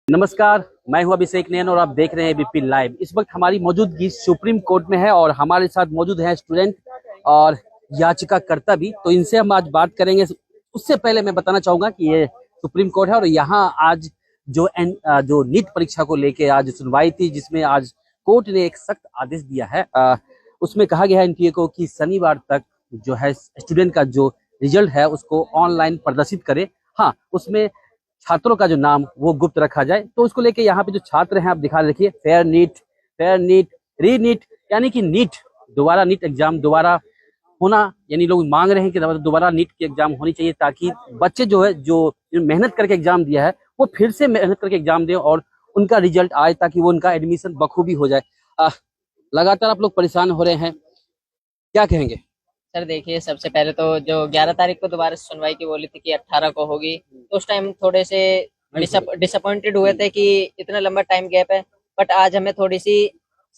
नमस्कार, मैं हूं अभिषेक नैन और आप देख रहे हैं एबीपी लाइव। इस वक्त हमारी मौजूदगी सुप्रीम कोर्ट में है और हमारे साथ मौजूद हैं स्टूडेंट और याचिकाकर्ता भी। तो इनसे हम आज बात करेंगे। उससे पहले मैं बताना चाहूंगा कि ये सुप्रीम कोर्ट है और यहाँ आज जो नीट परीक्षा को लेके आज सुनवाई थी, जिसमें आज कोर्ट ने एक सख्त आदेश दिया है। उसमें कहा गया है एनटीए को कि शनिवार तक जो है स्टूडेंट का जो रिजल्ट है उसको ऑनलाइन प्रदर्शित करे। हाँ, उसमें छात्रों का जो नाम वो गुप्त रखा जाए। तो उसको लेके यहाँ पे जो छात्र हैं आप दिखा रखिए, फेयर नीट री नीट, यानी कि नीट दोबारा नीट एग्जाम दोबारा होना, यानी लोग मांग रहे हैं कि दोबारा नीट की एग्जाम होनी चाहिए, ताकि बच्चे जो मेहनत करके एग्जाम दिया है वो फिर से मेहनत करके एग्जाम दें और उनका रिजल्ट आए, ताकि वो उनका एडमिशन बखूबी हो जाए। लगातार आप लोग परेशान हो रहे हैं, क्या कहेंगे? सर देखिए, सबसे पहले तो जो 11 तारीख को दोबारा सुनवाई की बोली थी कि 18 को होगी, तो उस टाइम थोड़े से डिसअपॉइंटेड हुए थे कि इतना लंबा टाइम गैप है। बट आज हमें थोड़ी सी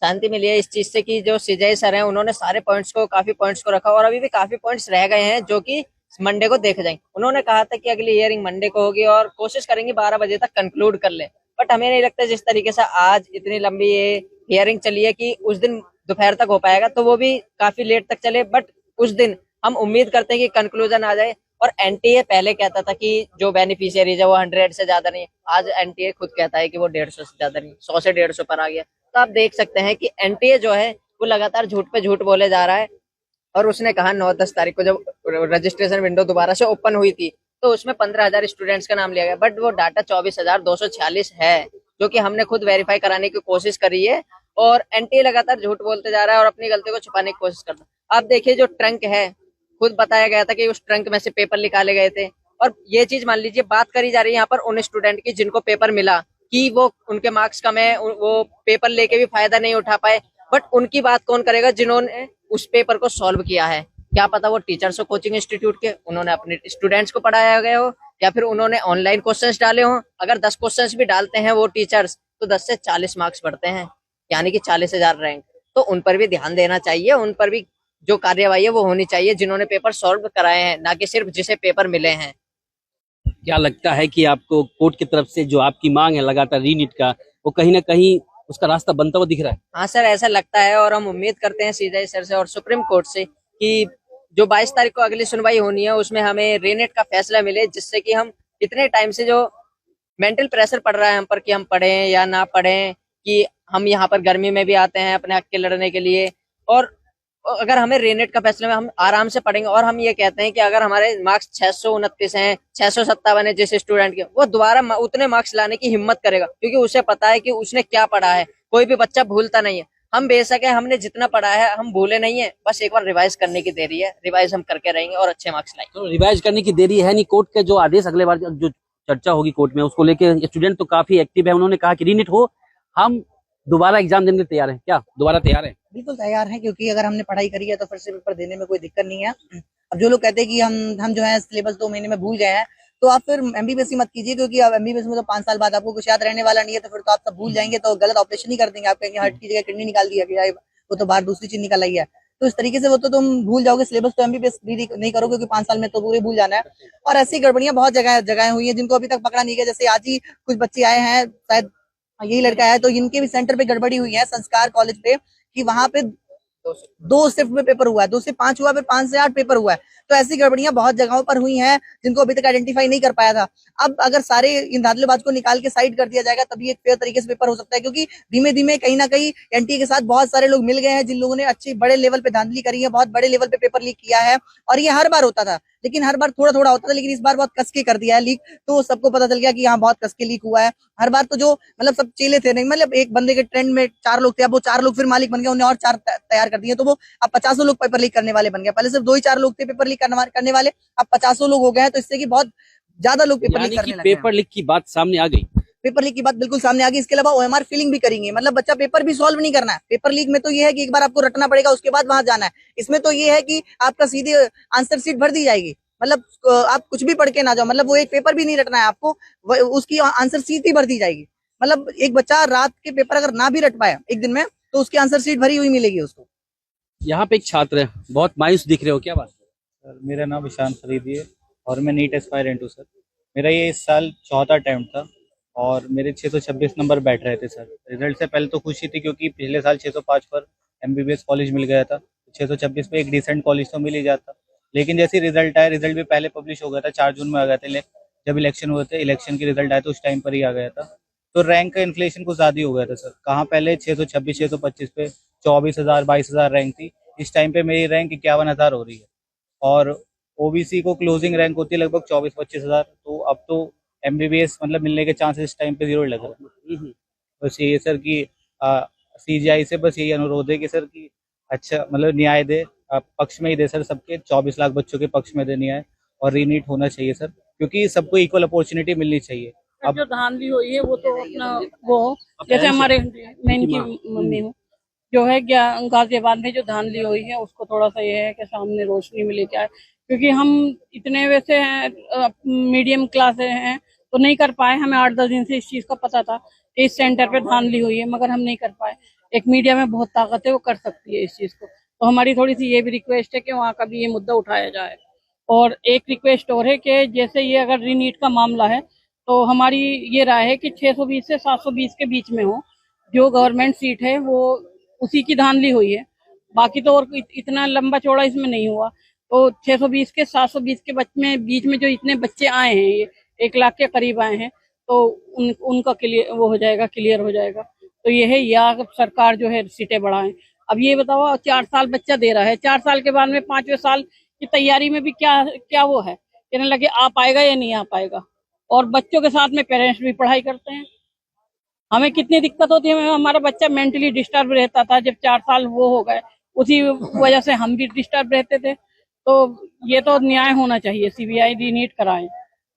शांति मिली है इस चीज से कि जो सीजे सर हैं उन्होंने काफी पॉइंट्स को रखा और अभी भी काफी पॉइंट्स रह गए हैं जो कि मंडे को देखे जाएंगे। उन्होंने कहा था कि अगली हियरिंग मंडे को होगी और कोशिश करेंगे 12 बजे तक कंक्लूड कर ले। बट हमें नहीं लगता जिस तरीके से आज इतनी लंबी ये हियरिंग चली है कि उस दिन दोपहर तक हो पाएगा, तो वो भी काफी लेट तक चले। बट उस दिन हम उम्मीद करते हैं कि कंक्लूजन आ जाए। और एनटीए पहले कहता था कि जो बेनिफिशियरीज है वो 100 से ज्यादा नहीं है, आज एनटीए खुद कहता है कि वो 150 से ज्यादा नहीं, 100 से 150 पर आ गया। तो आप देख सकते हैं कि एनटीए जो है वो लगातार झूठ पे झूठ बोले जा रहा है। और उसने कहा 9-10 तारीख को जब रजिस्ट्रेशन विंडो दोबारा से ओपन हुई थी तो उसमें 15,000 स्टूडेंट्स का नाम लिया गया, बट वो डाटा 24,246 है, जो कि हमने खुद वेरीफाई कराने की कोशिश करी है। और एनटीए लगातार झूठ बोलते जा रहा है और अपनी गलती को छुपाने की कोशिश करता है। आप देखिए, जो ट्रंक है, खुद बताया गया था कि उस ट्रंक में से पेपर निकाले गए थे। और ये चीज मान लीजिए, बात करी जा रही है यहाँ पर उन स्टूडेंट की जिनको पेपर मिला कि वो उनके मार्क्स कम है, वो पेपर लेके भी फायदा नहीं उठा पाए। बट उनकी बात कौन करेगा जिन्होंने उस पेपर को सॉल्व किया है? क्या पता वो टीचर्स हो कोचिंग इंस्टीट्यूट के, उन्होंने अपने स्टूडेंट्स को पढ़ाया गया हो, या फिर उन्होंने ऑनलाइन क्वेश्चंस डाले हो। अगर 10 क्वेश्चंस भी डालते हैं वो टीचर्स, तो 10 से 40 मार्क्स बढ़ते हैं, यानी कि 40,000 रैंक। तो उन पर भी ध्यान देना चाहिए, उन पर भी जो कार्यवाही है वो होनी चाहिए जिन्होंने पेपर सॉल्व कराए हैं, ना कि सिर्फ जिसे पेपर मिले हैं। क्या लगता है कि आपको कोर्ट की तरफ से जो आपकी मांग है लगातार रीनीट का, वो कहीं ना कहीं उसका रास्ता बनता हुआ दिख रहा है? हाँ सर, ऐसा लगता है और हम उम्मीद करते हैं सीजे सर से और सुप्रीम कोर्ट से कि जो 22 तारीख को अगली सुनवाई होनी है उसमें हमें रीनेट का फैसला मिले, जिससे कि हम इतने टाइम से जो मेंटल प्रेशर पड़ रहा है हम पर कि हम पढ़ें या ना पढ़ें, कि हम यहाँ पर गर्मी में भी आते हैं अपने हक के लड़ने के लिए, और अगर हमें रीनेट का फैसला में हम आराम से पढ़ेंगे। और हम ये कहते हैं कि अगर हमारे मार्क्स 629 हैं, 657 है जिस स्टूडेंट के, वो दोबारा उतने मार्क्स लाने की हिम्मत करेगा, क्योंकि उसे पता है कि उसने क्या पढ़ा है। कोई भी बच्चा भूलता नहीं है। हम बेशक है, हमने जितना पढ़ा है हम भूले नहीं है, बस एक बार रिवाइज करने की देरी है। रिवाइज हम करके रहेंगे और अच्छे मार्क्स लाएंगे। तो रिवाइज करने की देरी है नहीं। कोर्ट का जो आदेश अगले बार जो चर्चा होगी कोर्ट में, उसको लेके स्टूडेंट तो काफी एक्टिव है। उन्होंने कहा कि रीनीट हो, हम दोबारा एग्जाम देने के तैयार हैं। क्या दोबारा तैयार है? बिल्कुल तैयार हैं, क्योंकि अगर हमने पढ़ाई करी है तो फिर से पेपर देने में कोई दिक्कत नहीं है। अब जो लोग कहते हैं कि हम जो है सिलेबस 2 महीने में भूल गए हैं, तो आप फिर एमबीबीएस मत कीजिए, क्योंकि अब एमबीबीएस में तो 5 साल बाद आपको कुछ याद रहने वाला नहीं है। तो फिर तो आप सब भूल जाएंगे, तो गलत ऑपरेशन ही कर देंगे। आप कहेंगे हार्ट की जगह किडनी निकाल दिया गया है, वो तो बाहर दूसरी चीज निकल आई है। तो इस तरीके से वो तो तुम भूल जाओगे। सिलेबस तो एमबीबीएस भी नहीं करो, क्योंकि 5 साल में तो पूरे भूल जाना है। और ऐसी गड़बड़ियां बहुत जगह हुई है जिनको अभी तक पकड़ा नहीं गया। जैसे आज ही कुछ बच्चे आए हैं, शायद यही लड़का है, तो इनके भी सेंटर पे गड़बड़ी हुई है संस्कार कॉलेज पे, कि वहां पे 2 शिफ्ट में पेपर हुआ है, 2 से 5 हुआ, फिर 5 से 8 पेपर हुआ है। तो ऐसी गड़बड़ियां बहुत जगहों पर हुई हैं जिनको अभी तक आइडेंटिफाई नहीं कर पाया था। अब अगर सारे इन धांधलेबाज को निकाल के साइड कर दिया जाएगा, तभी एक फेयर तरीके से पेपर हो सकता है। क्योंकि धीमे धीमे कहीं ना कहीं एनटीए के साथ बहुत सारे लोग मिल गए हैं जिन लोगों ने अच्छी बड़े लेवल पे धांधली करी है, बहुत बड़े लेवल पे पेपर लीक किया है। और ये हर बार होता था, लेकिन हर बार थोड़ा थोड़ा होता था, लेकिन इस बार बहुत कस के कर दिया है लीक। तो सबको पता चल गया कि यहाँ बहुत कस के लीक हुआ है। हर बार तो जो मतलब सब चेले थे नहीं, मतलब एक बंदे के ट्रेंड में 4 लोग थे, अब वो 4 लोग फिर मालिक बन गए, उन्हें और 4 तैयार कर दिए। तो वो अब 50 लोग पेपर लीक करने वाले बन गए। पहले सिर्फ 2 ही 4 लोग थे पेपर लीक करने वाले, अब 50 लोग हो गए हैं। तो इससे कि बहुत ज्यादा लोग पेपर लीक करने लगे। पेपर लीक की बात सामने आ गई। पेपर लीक की बात बिल्कुल सामने आ गई। इसके अलावा ओएमआर फिलिंग भी करेंगे, मतलब बच्चा पेपर भी सॉल्व नहीं करना है। पेपर लीक में तो ये है कि एक बार आपको रटना पड़ेगा, उसके बाद वहां जाना है। इसमें तो ये है कि आपका सीधे आंसर शीट भर दी जाएगी, मतलब आप कुछ भी पढ़ के ना जाओ, मतलब वो एक पेपर भी नहीं रटना है आपको, उसकी आंसर शीट ही भर दी जाएगी। मतलब एक बच्चा रात के पेपर अगर ना भी रट पाए एक दिन में, तो उसकी आंसर शीट भरी हुई मिलेगी उसको। यहाँ पे एक छात्र है, बहुत मायूस दिख रहे हो, क्या बात? सर मेरा नाम ईशान फरीदी है और मैं नीट एस्पायरेंट हूँ सर। मेरा ये इस साल 4था अटेम्प्ट था और मेरे 626 नंबर बैठ रहे थे सर। रिजल्ट से पहले तो खुशी थी क्योंकि पिछले साल 605 पर एमबीबीएस कॉलेज मिल गया था, 626 पे एक डिसेंट कॉलेज तो मिल ही जाता। लेकिन जैसे रिजल्ट आया, रिजल्ट भी पहले पब्लिश हो गया था, 4 जून में आ गया था। जब इलेक्शन हुए थे, इलेक्शन की रिजल्ट आया तो उस टाइम पर ही आ गया था। तो रैंक का इन्फ्लेशन कुछ ज़्यादा ही हो गया था सर। कहाँ पहले 626 625 पे 24,000 22,000 रैंक थी, इस टाइम पे मेरी रैंक 51,000 हो रही है। और ओबीसी को क्लोजिंग रैंक होती है लगभग 24-25,000। तो अब तो एमबीबीएस मतलब मिलने के चांसेस इस टाइम पे 0 लग रहा है। बस ये सर कि सीजीआई से बस यही अनुरोध है कि सर कि अच्छा मतलब न्याय दे, पक्ष में ही दे सर, सबके 24 लाख बच्चों के पक्ष में दे न्याय। और रीनीट होना चाहिए सर, क्योंकि सबको इक्वल अपॉर्चुनिटी मिलनी चाहिए। अब जो धांधली हुई है वो तो अपना वो जैसे हमारे मैं इनकी मम्मी हूँ, जो है गाजियाबाद में जो धांधली हुई है उसको थोड़ा सा ये है कि सामने रोशनी में लेके आए, क्योंकि हम इतने वैसे हैं मीडियम क्लास हैं तो नहीं कर पाए। हमें 8-10 दिन से इस चीज का पता था कि इस सेंटर पे धांधली हुई है, मगर हम नहीं कर पाए। एक मीडिया में बहुत ताकत है, वो कर सकती है इस चीज को। तो हमारी थोड़ी सी ये भी रिक्वेस्ट है कि वहाँ का भी ये मुद्दा उठाया जाए। और एक रिक्वेस्ट और है कि जैसे ये अगर रीनीट का मामला है तो हमारी ये राय है कि 620 से 720 के बीच में हो। जो गवर्नमेंट सीट है वो उसी की धांधली हुई है, बाकी तो और इतना लंबा चौड़ा इसमें नहीं हुआ। तो 620 के 720 के बीच में जो इतने बच्चे आए हैं, ये 1 लाख के करीब आए हैं, तो उनका क्लियर वो हो जाएगा, क्लियर हो जाएगा। तो ये है, या सरकार जो है सीटें बढ़ाएं। अब ये बताओ 4 साल बच्चा दे रहा है, 4 साल के बाद में 5वें साल की तैयारी में भी क्या वो है, कहने लगे आ पाएगा या नहीं आ पाएगा। और बच्चों के साथ में पेरेंट्स भी पढ़ाई करते हैं। हमें कितनी दिक्कत होती है, हमारा बच्चा मेंटली डिस्टर्ब रहता था जब 4 साल वो हो गए, उसी वजह से हम भी डिस्टर्ब रहते थे। तो ये तो न्याय होना चाहिए, सीबीआई रीनीट कराएं।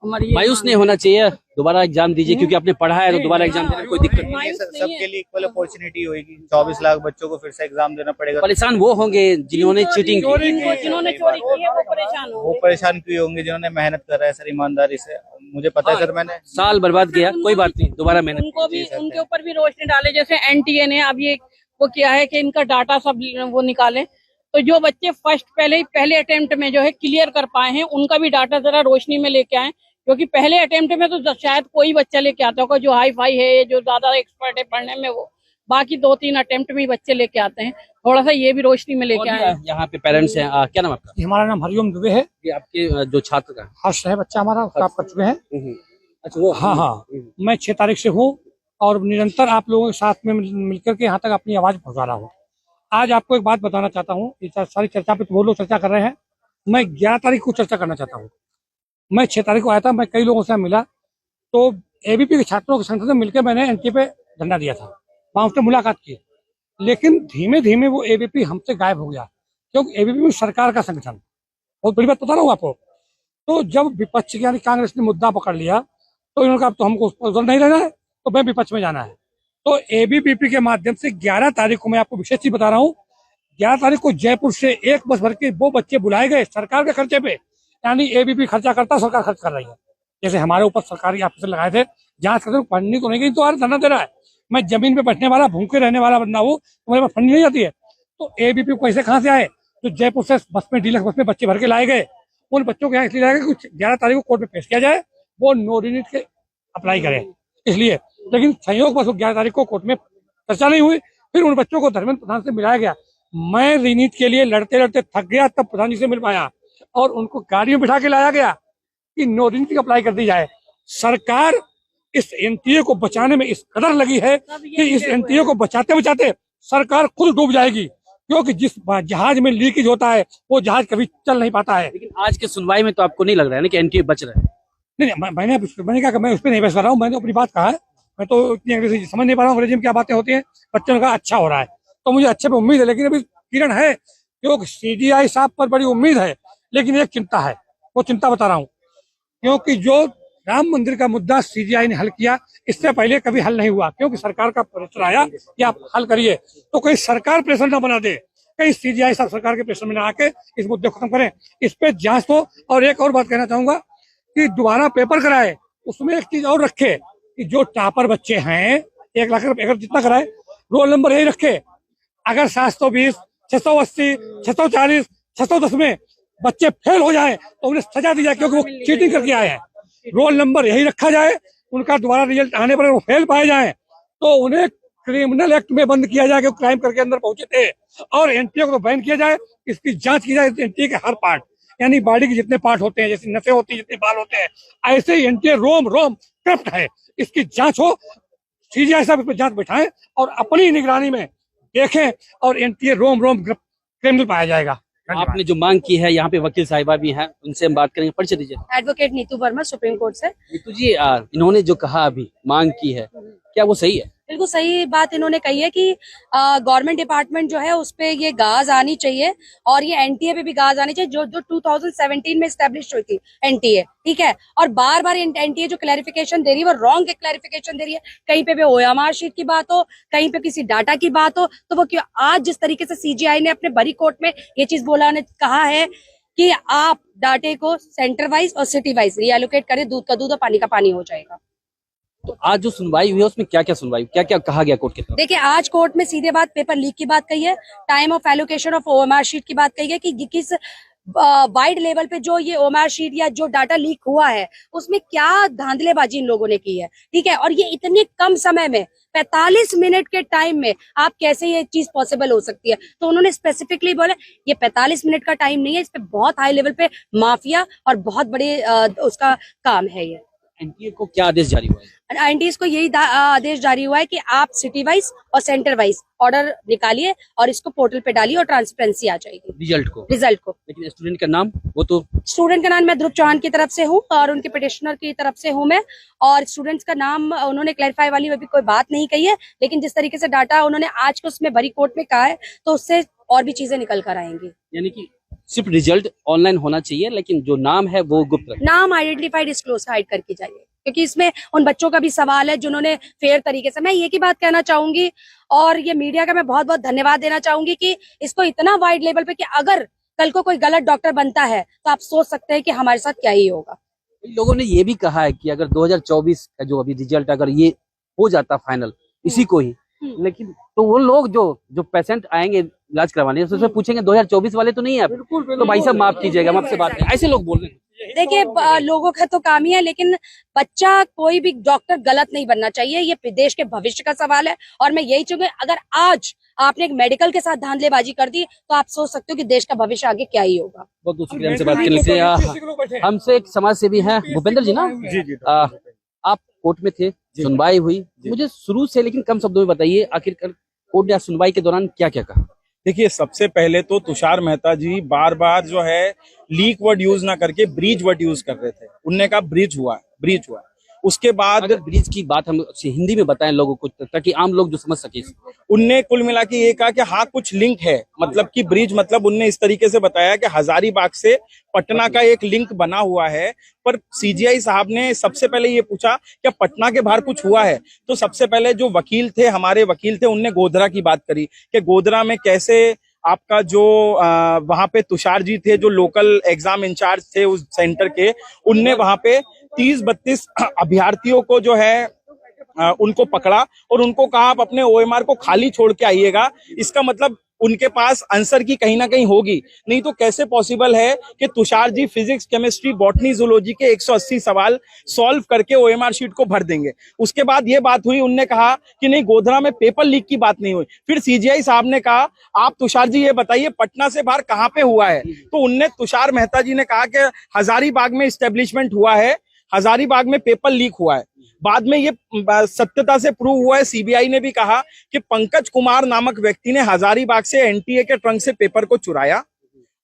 हमारी मायूस नहीं होना चाहिए, दोबारा एग्जाम दीजिए, क्योंकि आपने पढ़ा है तो दोबारा एग्जाम देने में कोई दिक्कत नहीं है। सबके लिए इक्वल अपॉर्चुनिटी होगी। 24 लाख बच्चों को फिर से एग्जाम देना पड़ेगा। परेशान वो होंगे जिन्होंने चीटिंग की, जिन्होंने चोरी की है वो परेशान होंगे। वो परेशान क्यों होंगे जिन्होंने मेहनत कर रहा है सर ईमानदारी से। मुझे पता है सर, मैंने साल बर्बाद किया, कोई बात नहीं, दोबारा मेहनत। उनको भी उनके ऊपर भी रोशनी डाले, जैसे एनटीए ने अब ये वो किया है कि इनका डाटा सब वो निकाले। तो जो बच्चे पहले अटेम्प्ट में जो है क्लियर कर पाए हैं, उनका भी डाटा जरा रोशनी में लेके आए, क्योंकि पहले अटेम्प्ट में तो शायद कोई बच्चा लेके आता होगा जो हाई फाई है, जो ज्यादा एक्सपर्ट है पढ़ने में, वो बाकी 2-3 अटेम्प्ट में ही बच्चे लेके आते हैं। थोड़ा सा ये भी रोशनी में लेके आए। यहाँ पे पेरेंट्स हैं, क्या नाम आपका? हमारा नाम हरिओम दुबे है। ये आपके जो छात्र का हर्ष है बच्चा हमारा, उसका आप कर चुके हैं। अच्छा वो, हाँ, मैं 6 तारीख से हूँ और निरंतर आप लोगों के साथ में मिलकर के यहाँ तक अपनी आवाज पहुँचा रहा हूँ। आज आपको एक बात बताना चाहता हूँ, सारी चर्चा पे तो वो लोग चर्चा कर रहे हैं, मैं 11 तारीख को चर्चा करना चाहता हूँ। मैं 6 तारीख को आया था, मैं कई लोगों से मिला, तो एबीपी के छात्रों के संगठन से मिलकर मैंने एनटीए पे झंडा दिया था, वहाँ उससे मुलाकात की। लेकिन धीमे धीमे वो एबीपी हमसे गायब हो गया, क्योंकि एबीपी में सरकार का संगठन, बहुत बड़ी बात बता रहा हूँ आपको। तो जब विपक्ष यानी कांग्रेस ने मुद्दा पकड़ लिया तो इन्होंने कहा तो हमको उधर नहीं रहना है, तो मैं विपक्ष में जाना है। तो एबीवीपी के माध्यम से 11 तारीख को, मैं आपको विशेष चीज बता रहा हूँ, 11 तारीख को जयपुर से एक बस भर के वो बच्चे बुलाए गए सरकार के खर्चे पे, यानी एबीपी खर्चा करता, सरकार खर्च कर रही है। जैसे हमारे ऊपर सरकारी ऑफिसर लगाए थे, जांच करते पढ़नी तो नहीं गई, तो धरना दे रहा है। मैं जमीन पे बैठने वाला, भूखे रहने वाला बंदा हूँ, तो मेरे पास फंडिंग नहीं आती है। तो एबीपी को पैसे कहाँ से आए? तो जयपुर से बस में, डीलक्स बस में बच्चे भर के लाए गए। उन बच्चों के यहाँ इसलिए लाए गए कुछ 11 तारीख को कोर्ट में पेश किया जाए, वो नो रीनीट के अप्लाई करें इसलिए। लेकिन संयोग बस 11 तारीख को कोर्ट में चर्चा नहीं हुई। फिर उन बच्चों को धर्मेंद्र प्रधान से मिलाया गया। मैं रीनीट के लिए लड़ते लड़ते थक गया, तब प्रधान जी से मिल पाया और उनको गाड़ी में बिठा के लाया गया कि नो रीनीट अप्लाई कर दी जाए। सरकार इस एनटीए को बचाने में इस कदर लगी है कि इस एनटीए को बचाते बचाते सरकार खुद डूब जाएगी, क्योंकि जिस जहाज में लीकेज होता है वो जहाज कभी चल नहीं पाता है। लेकिन आज के सुनवाई में तो आपको नहीं लग रहा है ना कि एनटीए बच रहा है? नहीं, मैंने कहा कि मैं उस पर नहीं बहस कर रहा हूँ, मैंने अपनी बात कहा है। मैं तो इतनी अंग्रेजी समझ नहीं पा रहा हूँ, अंग्रेजी में क्या बातें होती हैं। बच्चों का अच्छा हो रहा है तो मुझे अच्छे पे उम्मीद है, लेकिन अभी किरण है, क्योंकि सीजीआई साहब पर बड़ी उम्मीद है, लेकिन एक चिंता है, वो चिंता बता रहा हूँ। क्योंकि जो राम मंदिर का मुद्दा सीजीआई ने हल किया, इससे पहले कभी हल नहीं हुआ, क्योंकि सरकार का प्रेशर आया कि आप हल करिए, तो कोई सरकार प्रेशर ना बना दे, कहीं सीजीआई साहब सरकार के प्रेशर में ना आके इस मुद्दे को खत्म करें, इस पे जांच हो। और एक और बात कहना चाहूंगा कि दोबारा पेपर कराए, उसमें एक चीज और रखे कि जो टॉपर बच्चे हैं 1 लाख रुपए अगर जितना कराए, रोल नंबर यही रखे। अगर 720, 680, 640, 610 में बच्चे फेल हो जाए तो उन्हें सजा दी जाए, क्योंकि वो चीटिंग करके आए हैं। रोल नंबर यही रखा जाए, उनका दोबारा रिजल्ट आने पर वो फेल पाए जाए तो उन्हें क्रिमिनल एक्ट में बंद किया जाए कि वो क्राइम करके अंदर पहुंचे थे, और एनटीए को तो बैन किया जाए, इसकी जांच की जाए एनटीए के हर पार्ट, यानी बॉडी के जितने पार्ट होते हैं, जैसे नसें होती हैं, जितने बाल होते हैं, ऐसे ही एनटीए रोम रोम करप्ट है, इसकी जांच हो, सीजीआई साहब इस पर जांच बैठाएं और अपनी निगरानी में देखें और एनटीए रोम रोम क्रिमिनल पाया जाएगा। आपने जो मांग की है, यहाँ पे वकील साहिबा भी हैं, उनसे हम बात करेंगे। परिचय दीजिए। Advocate Neetu Verma, supreme court से। नीतू जी, इन्होंने जो कहा अभी मांग की है, क्या वो सही है? बिल्कुल सही बात इन्होंने कही है कि गवर्नमेंट डिपार्टमेंट जो है उस पे ये गाज आनी चाहिए और ये एनटीए पे भी गाज आनी चाहिए, जो 2017 में स्टैब्लिश हुई थी एनटीए, ठीक है। और बार बार एनटीए जो क्लैरिफिकेशन दे रही है वो रॉन्ग क्लैरिफिकेशन दे रही है, कहीं पे ओएमआर शीट की बात हो, कहीं पे किसी डाटा की बात हो, तो वो क्यों आज जिस तरीके से सीजीआई ने अपने बरी कोर्ट में ये चीज कहा है कि आप डाटे को सेंटर वाइज और सिटी वाइज रीएलोकेट करें, दूध का दूध और पानी का पानी हो जाएगा। तो आज जो सुनवाई हुई है उसमें क्या क्या सुनवाई, क्या क्या कहा गया कोर्ट की तरफ? देखिए, आज कोर्ट में सीधे बात पेपर लीक की बात कही है, time of allocation of OMR sheet की बात कही है कि किस वाइड लेवल पे जो ये ओएमआर शीट या जो डाटा लीक हुआ है उसमें क्या धांधलेबाजी इन लोगों ने की है, ठीक है। और ये इतने कम समय में 45 मिनट के टाइम में आप कैसे ये चीज पॉसिबल हो सकती है, तो उन्होंने स्पेसिफिकली बोला ये 45 मिनट का टाइम नहीं है, इस पे बहुत हाई लेवल पे माफिया और बहुत बड़े उसका काम है। ये एनटीए को क्या आदेश जारी हुआ है? एनटीए को यही आदेश जारी हुआ है कि आप सिटी वाइज और सेंटर वाइज ऑर्डर निकालिए और इसको पोर्टल पे डालिए और ट्रांसपेरेंसी आ जाएगी रिजल्ट को। लेकिन स्टूडेंट का नाम, वो तो स्टूडेंट का नाम मैं ध्रुव चौहान की तरफ से हूँ और उनके पिटिशनर की तरफ से हूँ मैं, और स्टूडेंट्स का नाम उन्होंने क्लैरिफाई वाली अभी कोई बात नहीं कही है, लेकिन जिस तरीके से डाटा उन्होंने आज को उसमें बरी कोर्ट में कहा है तो उससे और भी चीजें निकल कर आएंगी। यानी कि सिर्फ रिजल्ट ऑनलाइन होना चाहिए, लेकिन जो नाम है वो गुप्त रखें। नाम आइडेंटिफाइड डिस्क्लोज हाइड करके जाइए, क्योंकि इसमें उन बच्चों का भी सवाल है जिन्होंने फेयर तरीके से। मैं ये की बात कहना चाहूंगी और ये मीडिया का मैं बहुत बहुत धन्यवाद देना चाहूंगी कि इसको इतना वाइड लेवल पे कि अगर कल को कोई गलत डॉक्टर बनता है तो आप सोच सकते हैं कि हमारे साथ क्या ही होगा। लोगों ने ये भी कहा है कि अगर 2024 का जो अभी रिजल्ट अगर ये हो जाता फाइनल इसी को ही, लेकिन तो वो लोग जो पेशेंट आएंगे इलाज करवाने उससे पूछेंगे 2024 वाले तो नहीं है, तो भाई साहब माफ कीजिएगा, हम आपसे बात करें, ऐसे लोग बोल रहे हैं। देखिए, लोगों का तो काम ही है, लेकिन बच्चा कोई भी डॉक्टर गलत नहीं बनना चाहिए, ये देश के भविष्य का सवाल है। और मैं यही चाहूंगी, अगर आज आपने एक मेडिकल के साथ धांधलेबाजी कर दी तो आप सोच सकते हो कि देश का भविष्य आगे क्या ही होगा। बहुत शुक्रिया हमसे बात करने के लिए। हमसे एक समाज सेवी है भूपेंद्र जी ना, आप कोर्ट में थे, सुनवाई हुई, मुझे शुरू से लेकिन कम शब्दों में बताइए आखिरकार कोर्ट ने सुनवाई के दौरान क्या क्या कहा? देखिए, सबसे पहले तो तुषार मेहता जी बार बार जो है लीक वर्ड यूज ना करके ब्रीच वर्ड यूज कर रहे थे। उनने कहा ब्रीच हुआ। उसके बाद अगर ब्रीच की बात हम हिंदी में बताएं लोगों को ताकि आम लोग जो समझ सके। उनने कुल मिला के ये कहा कि हाँ कुछ लिंक है, मतलब कि ब्रिज, मतलब उनने इस तरीके से बताया कि हजारीबाग से पटना का एक लिंक बना हुआ है। पर सीजीआई साहब ने सबसे पहले ये पूछा क्या पटना के बाहर कुछ हुआ है, तो सबसे पहले जो वकील थे, हमारे वकील थे, उनने गोधरा की बात करी कि गोधरा में कैसे आपका जो वहां पे तुषार जी थे जो लोकल एग्जाम इंचार्ज थे उस सेंटर के, उनने वहां पे 30-32 अभ्यर्थियों को जो है उनको पकड़ा और उनको कहा आप अपने ओएमआर को खाली छोड़ के आइएगा। इसका मतलब उनके पास आंसर की कहीं ना कहीं होगी, नहीं तो कैसे पॉसिबल है कि Tushar ji physics, chemistry, botany, zoology के 180 सवाल सॉल्व करके ओएमआर शीट को भर देंगे। उसके बाद ये बात हुई, उनने कहा कि नहीं गोधरा में पेपर लीक की बात नहीं हुई। फिर सीजीआई साहब ने कहा आप तुषार जी ये बताइए पटना से बाहर कहाँ पे हुआ है, तो उनने तुषार मेहता जी ने कहा कि हजारीबाग में इस्टेब्लिशमेंट हुआ है, हजारीबाग में पेपर लीक हुआ है। बाद में ये सत्यता से प्रूव हुआ है, सीबीआई ने भी कहा कि पंकज कुमार नामक व्यक्ति ने हजारीबाग से एनटीए के ट्रंक से पेपर को चुराया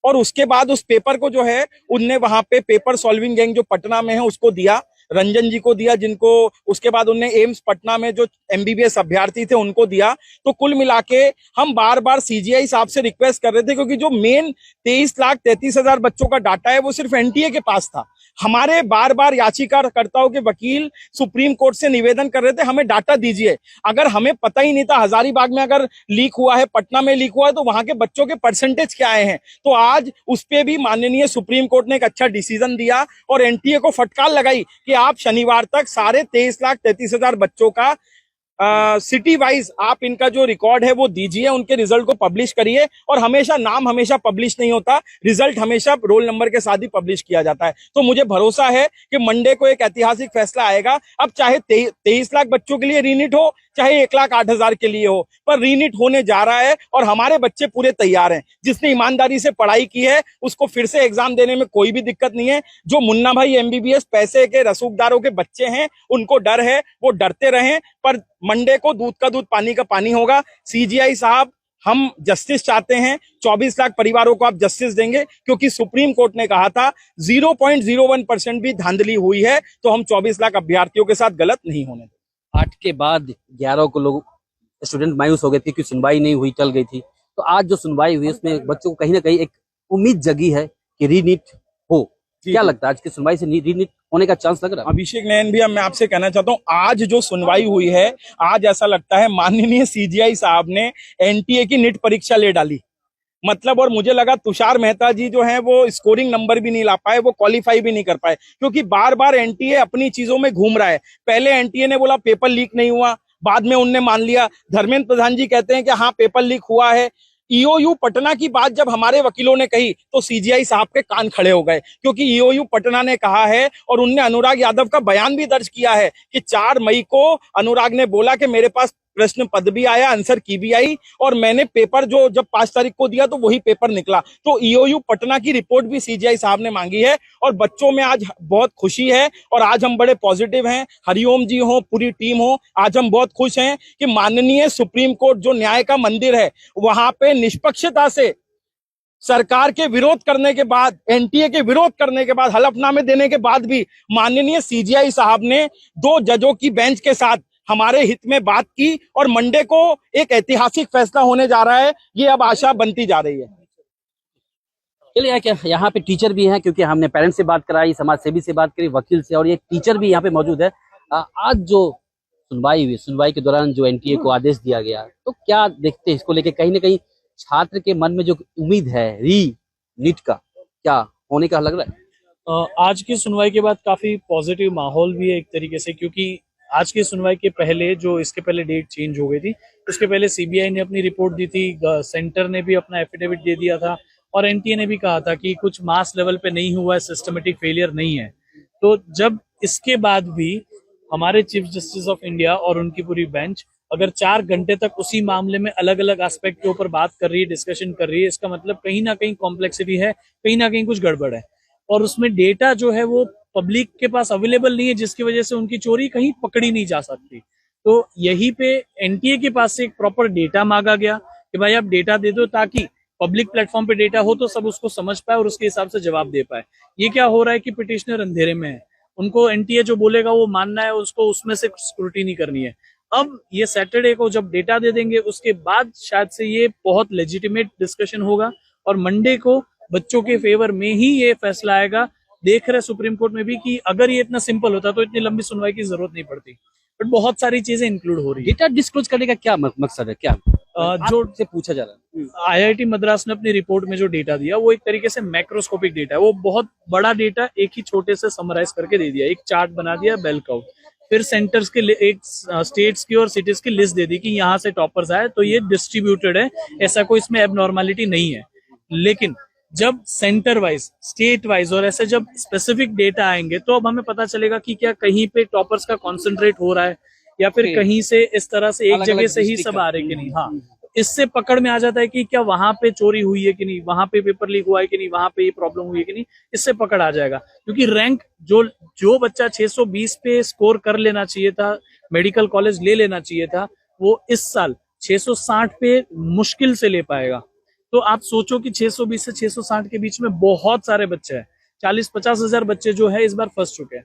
और उसके बाद उस पेपर को जो है उनने वहां पे पेपर सॉल्विंग गैंग जो पटना में है उसको दिया, रंजन जी को दिया, जिनको उसके बाद उन्हें एम्स पटना में जो एमबीबीएस अभ्यर्थी थे उनको दिया। तो कुल मिला के हम बार बार सीजीआई साहब से रिक्वेस्ट कर रहे थे, क्योंकि जो मेन 23,33,000 बच्चों का डाटा है वो सिर्फ एनटीए के पास था। हमारे बार बार याचिकाकर्ताओं के वकील सुप्रीम कोर्ट से निवेदन कर रहे थे हमें डाटा दीजिए। अगर हमें पता ही नहीं था हजारीबाग में अगर लीक हुआ है, पटना में लीक हुआ है, तो वहां के बच्चों के परसेंटेज क्या आए हैं, तो आज उस पे भी माननीय सुप्रीम कोर्ट ने एक अच्छा डिसीजन दिया और एनटीए को फटकार लगाई कि आप शनिवार तक सारे 23,33,000 बच्चों का सिटी वाइज आप इनका जो रिकॉर्ड है वो दीजिए, उनके रिजल्ट को पब्लिश करिए। और हमेशा नाम हमेशा पब्लिश नहीं होता, रिजल्ट हमेशा रोल नंबर के साथ ही पब्लिश किया जाता है। तो मुझे भरोसा है कि मंडे को एक ऐतिहासिक फैसला आएगा। अब चाहे 23 लाख बच्चों के लिए रीनिट हो, चाहे 1,08,000 के लिए हो, पर रीनिट होने जा रहा है और हमारे बच्चे पूरे तैयार हैं। जिसने ईमानदारी से पढ़ाई की है उसको फिर से एग्जाम देने में कोई भी दिक्कत नहीं है। जो मुन्ना भाई MBBS पैसे के रसूखदारों के बच्चे हैं उनको डर है, वो डरते रहें, पर मंडे को दूध का दूध पानी का पानी होगा। CGI साहब, हम जस्टिस चाहते हैं। 24 लाख परिवारों को आप जस्टिस देंगे, क्योंकि सुप्रीम कोर्ट ने कहा था 0.01% भी धांधली हुई है तो हम 24 लाख अभ्यर्थियों के साथ गलत नहीं होने देंगे। 8 के बाद 11 को लोग स्टूडेंट मायूस हो गए थे कि सुनवाई नहीं हुई, टल गई थी। तो आज जो सुनवाई हुई उसमें बच्चों को कहीं ना कहीं एक उम्मीद जगी है कि रीनीट हो। क्या लगता है आज की सुनवाई से रीनीट होने का चांस लग रहा है? अभिषेक नयन भी मैं आपसे कहना चाहता हूँ, आज जो सुनवाई हुई है, आज ऐसा लगता है माननीय CGI साहब ने NTA की नीट परीक्षा ले डाली। मतलब, और मुझे लगा तुषार मेहता जी जो हैं वो स्कोरिंग नंबर भी नहीं ला पाए, वो क्वालिफाई भी नहीं कर पाए, क्योंकि बार बार NTA अपनी चीजों में घूम रहा है। पहले NTA ने बोला पेपर लीक नहीं हुआ, बाद में उनने मान लिया। धर्मेंद्र प्रधान जी कहते हैं कि हाँ पेपर लीक हुआ है। EOU पटना की बात जब हमारे वकीलों ने कही तो CGI साहब के कान खड़े हो गए, क्योंकि EOU पटना ने कहा है और उनने अनुराग यादव का बयान भी दर्ज किया है कि 4 मई को अनुराग ने बोला कि मेरे पास प्रश्न पद भी आया, आंसर की भी आई, और मैंने पेपर जो जब 5 तारीख को दिया तो वही पेपर निकला। तो EOU पटना की रिपोर्ट भी CGI साहब ने मांगी है और बच्चों में आज बहुत खुशी है और आज हम बड़े पॉजिटिव हैं। हरिओम जी हो, पूरी टीम हो, आज हम बहुत खुश हैं कि माननीय सुप्रीम कोर्ट जो न्याय का मंदिर है वहां पे निष्पक्षता से सरकार के विरोध करने के बाद, NTA के विरोध करने के बाद, हलफनामे देने के बाद भी माननीय CGI साहब ने 2 जजों की बेंच के साथ हमारे हित में बात की और मंडे को एक ऐतिहासिक फैसला होने जा रहा है। ये अब आशा बनती जा रही है। चलिए, क्या यहाँ पे टीचर भी हैं, क्योंकि हमने पेरेंट्स से बात कराई, समाज सेवी से बात करी, वकील से, और ये टीचर भी यहाँ पे मौजूद है। आज जो सुनवाई हुई, सुनवाई के दौरान जो NTA को आदेश दिया गया, तो क्या देखते हैं इसको लेके? कहीं ना कहीं छात्र के मन में जो उम्मीद है नीट का, क्या होने का लग रहा है? आज की सुनवाई के बाद काफी पॉजिटिव माहौल भी है एक तरीके से, क्योंकि आज की सुनवाई के पहले जो इसके पहले डेट चेंज हो गई थी, उसके पहले CBI ने अपनी रिपोर्ट दी थी, सेंटर ने भी अपना एफिडेविट दे दिया था और NTA ने भी कहा था कि कुछ मास लेवल पे नहीं हुआ है, सिस्टमेटिक फेलियर नहीं है। तो जब इसके बाद भी हमारे चीफ जस्टिस ऑफ इंडिया और उनकी पूरी बेंच अगर 4 घंटे तक उसी मामले में अलग अलग एस्पेक्ट के ऊपर बात कर रही है, डिस्कशन कर रही है, इसका मतलब कहीं ना कहीं कॉम्प्लेक्सिटी है, कहीं ना कहीं कुछ गड़बड़ है। और उसमें डेटा जो है वो पब्लिक के पास अवेलेबल नहीं है, जिसकी वजह से उनकी चोरी कहीं पकड़ी नहीं जा सकती। तो यही पे NTA के पास से एक प्रॉपर डेटा मांगा गया कि भाई आप डेटा दे दो, ताकि पब्लिक प्लेटफॉर्म पे डेटा हो तो सब उसको समझ पाए और उसके हिसाब से जवाब दे पाए। ये क्या हो रहा है कि पिटिशनर अंधेरे में है, उनको NTA जो बोलेगा वो मानना है, उसको उसमें से स्क्रूटिनी करनी है। अब ये सैटरडे को जब डेटा दे देंगे उसके बाद शायद से ये बहुत लेजिटिमेट डिस्कशन होगा और मंडे को बच्चों के फेवर में ही ये फैसला आएगा। देख रहे सुप्रीम कोर्ट में भी कि अगर ये इतना सिंपल होता तो इतनी लंबी सुनवाई की जरूरत नहीं पड़ती, बट बहुत सारी चीजें इंक्लूड हो रही है। डेटा डिस्क्लोज करने का क्या मकसद है? क्या जो से पूछा जा रहा है? IIT मद्रास ने अपनी रिपोर्ट में जो डेटा दिया वो एक तरीके से मैक्रोस्कोपिक डेटा है, वो बहुत बड़ा डेटा एक ही छोटे से समराइज करके दे दिया, एक चार्ट बना दिया, बेल कर्व, फिर सेंटर्स के एक स्टेट्स की और सिटीज की लिस्ट दे दी कि यहाँ से टॉपर्स आए तो ये डिस्ट्रीब्यूटेड है, ऐसा कोई इसमें एबनॉर्मलिटी नहीं है। लेकिन जब सेंटर वाइज, स्टेट वाइज और ऐसे जब स्पेसिफिक डेटा आएंगे तो अब हमें पता चलेगा कि क्या कहीं पे टॉपर्स का कॉन्सेंट्रेट हो रहा है या फिर कहीं से इस तरह से एक जगह से ही सब आ रहे कि नहीं। हाँ, इससे पकड़ में आ जाता है कि क्या वहां पे चोरी हुई है कि नहीं, वहां पे पेपर लीक हुआ है कि नहीं, वहां पे ये प्रॉब्लम हुई है कि नहीं, इससे पकड़ आ जाएगा। क्योंकि रैंक जो बच्चा 620 पे स्कोर कर लेना चाहिए था, मेडिकल कॉलेज ले लेना चाहिए था, वो इस साल 660 पे मुश्किल से ले पाएगा। तो आप सोचो कि 620 से 660 के बीच में बहुत सारे बच्चे हैं, 40-50 हजार बच्चे जो है इस बार फंस चुके हैं,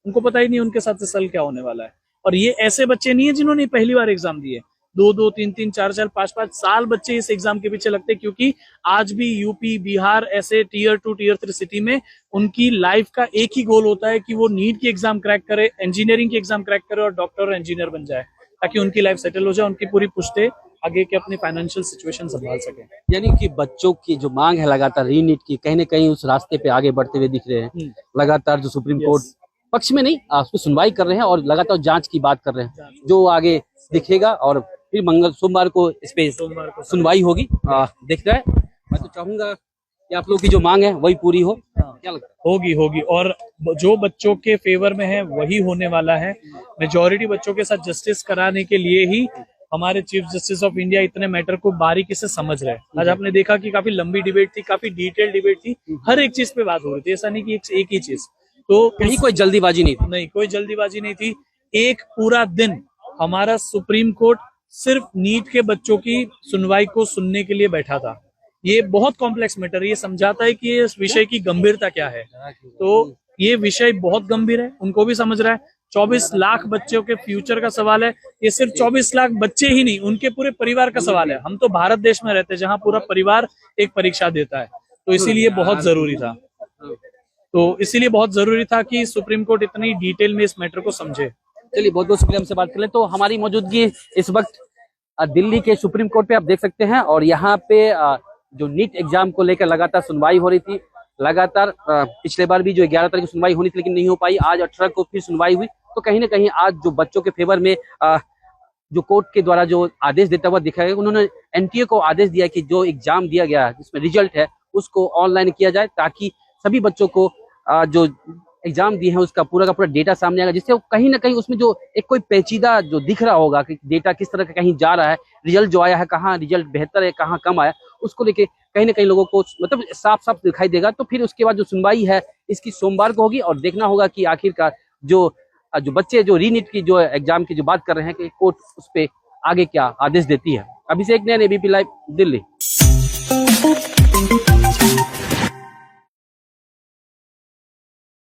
उनको पता ही नहीं उनके साथ इस साल क्या होने वाला है। और ये ऐसे बच्चे नहीं है जिन्होंने पहली बार एग्जाम दिए, 2-2, 3-3, 4-4, 5-5 साल बच्चे इस एग्जाम के पीछे लगते हैं, क्योंकि आज भी यूपी, बिहार ऐसे टियर 2, टियर 3 सिटी में उनकी लाइफ का एक ही गोल होता है कि वो नीट की एग्जाम क्रैक करे, इंजीनियरिंग की एग्जाम क्रैक करे और डॉक्टर और इंजीनियर बन जाए, ताकि उनकी लाइफ सेटल हो जाए, उनकी पूरी पुश्ते आगे के अपनी फाइनेंशियल सिचुएशन संभाल सके। यानी कि बच्चों की जो मांग है लगातार रीनीट की, कहीं ना कहीं उस रास्ते पे आगे बढ़ते हुए दिख रहे हैं। लगातार जो सुप्रीम कोर्ट पक्ष में नहीं, उस पर सुनवाई कर रहे हैं और लगातार जांच की बात कर रहे हैं। जो आगे दिखेगा और फिर सोमवार को इस पे सुनवाई होगी। देख रहे हैं, मैं तो चाहूंगा कि आप लोग की जो मांग है वही पूरी हो। क्या लगता है? होगी और जो बच्चों के फेवर में है वही होने वाला है। मेजॉरिटी बच्चों के साथ जस्टिस कराने के लिए ही हमारे चीफ जस्टिस ऑफ इंडिया इतने मैटर को बारीकी से समझ रहे हैं। आज आपने देखा कि काफी लंबी डिबेट थी, काफी डिटेल डिबेट थी, हर एक चीज पे बात हो रही थी, ऐसा नहीं कि एक ही चीज। तो कहीं कोई जल्दीबाजी नहीं थी। नहीं, कोई जल्दीबाजी नहीं थी। एक पूरा दिन हमारा सुप्रीम कोर्ट सिर्फ नीट के बच्चों की सुनवाई को सुनने के लिए बैठा था। ये बहुत कॉम्प्लेक्स मैटर है, ये समझाता है कि इस विषय की गंभीरता क्या है। तो ये विषय बहुत गंभीर है, उनको भी समझ रहा है। 24 लाख बच्चों के फ्यूचर का सवाल है। ये सिर्फ 24 लाख बच्चे ही नहीं, उनके पूरे परिवार का सवाल है। हम तो भारत देश में रहते हैं जहां पूरा परिवार एक परीक्षा देता है, तो इसीलिए बहुत जरूरी था। कि सुप्रीम कोर्ट इतनी डिटेल में इस मैटर को समझे। चलिए, बहुत बहुत शुक्रिया हमसे बात कर ले। तो हमारी मौजूदगी इस वक्त दिल्ली के सुप्रीम कोर्ट पे आप देख सकते हैं और यहाँ पे जो नीट एग्जाम को लेकर लगातार सुनवाई हो रही थी। लगातार पिछले बार भी जो 11 तारीख को सुनवाई होनी थी लेकिन नहीं हो पाई, आज 18 को फिर सुनवाई हुई। तो कहीं ना कहीं आज जो बच्चों के फेवर में जो कोर्ट के द्वारा जो आदेश देता हुआ दिखा गया, उन्होंने एनटीए को आदेश दिया कि जो एग्जाम दिया गया जिसमें रिजल्ट है उसको ऑनलाइन किया जाए, ताकि सभी बच्चों को जो एग्जाम दिए हैं उसका पूरा का पूरा डेटा सामने आएगा, जिससे कहीं ना कहीं उसमें जो एक कोई पेचीदा जो दिख रहा होगा कि डेटा किस तरह का कहीं जा रहा है, रिजल्ट जो आया है कहाँ रिजल्ट बेहतर है कहाँ कम आया, उसको लेके कहीं ना कहीं लोगों को मतलब साफ साफ दिखाई देगा। तो फिर उसके बाद जो सुनवाई है इसकी सोमवार को होगी और देखना होगा कि आखिरकार जो बच्चे जो रीनीट की जो एग्जाम की जो बात कर रहे हैं कि कोर्ट उस पर आगे क्या आदेश देती है। अभिषेक नैन, एबीपी लाइव, दिल्ली।